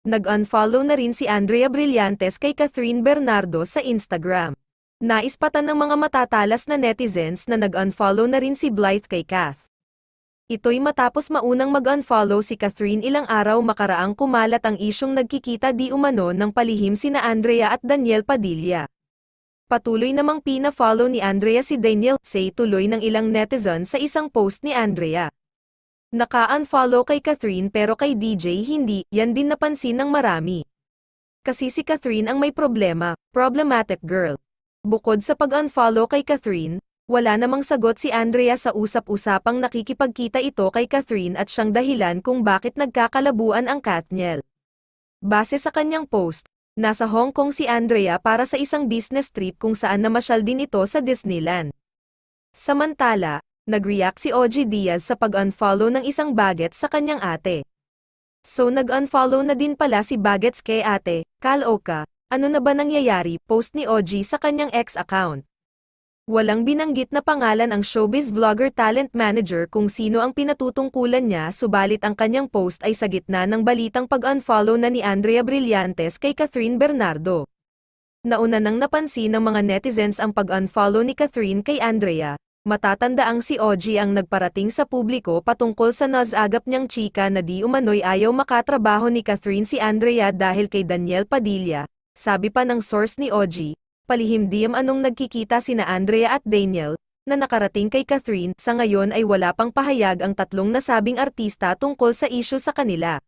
Nag-unfollow na rin si Andrea Brillantes kay Catherine Bernardo sa Instagram. Naispatan ng mga matatalas na netizens na nag-unfollow na rin si Blythe kay Kath. Ito'y matapos maunang mag-unfollow si Catherine ilang araw makaraang kumalat ang isyong nagkikita di umano ng palihim sina Andrea at Daniel Padilla. Patuloy namang pina-follow ni Andrea si Daniel, say tuloy ng ilang netizen sa isang post ni Andrea. Naka-unfollow kay Catherine pero kay DJ hindi, yan din napansin ng marami. Kasi si Catherine ang may problema, problematic girl. Bukod sa pag-unfollow kay Catherine, wala namang sagot si Andrea sa usap-usapang nakikipagkita ito kay Catherine at siyang dahilan kung bakit nagkakalabuan ang Katniel. Base sa kanyang post, nasa Hong Kong si Andrea para sa isang business trip kung saan namasyal din ito sa Disneyland. Samantala, nag-react si OG Diaz sa pag-unfollow ng isang bagets sa kanyang ate. So nag-unfollow na din pala si bagets kay ate, Kaloka. Ano na ba nangyayari? Post ni OG sa kanyang ex account. Walang binanggit na pangalan ang showbiz vlogger talent manager kung sino ang pinatutungkulan niya, subalit ang kanyang post ay sa gitna ng balitang pag-unfollow na ni Andrea Brillantes kay Catherine Bernardo. Nauna nang napansin ng mga netizens ang pag-unfollow ni Catherine kay Andrea. Matatandaang si OG ang nagparating sa publiko patungkol sa nasagap niyang chika na di umano'y ayaw makatrabaho ni Catherine si Andrea dahil kay Daniel Padilla. Sabi pa ng source ni OG, palihim-diyam anong nagkikita sina Andrea at Daniel, na nakarating kay Catherine. Sa ngayon ay wala pang pahayag ang tatlong nasabing artista tungkol sa isyu sa kanila.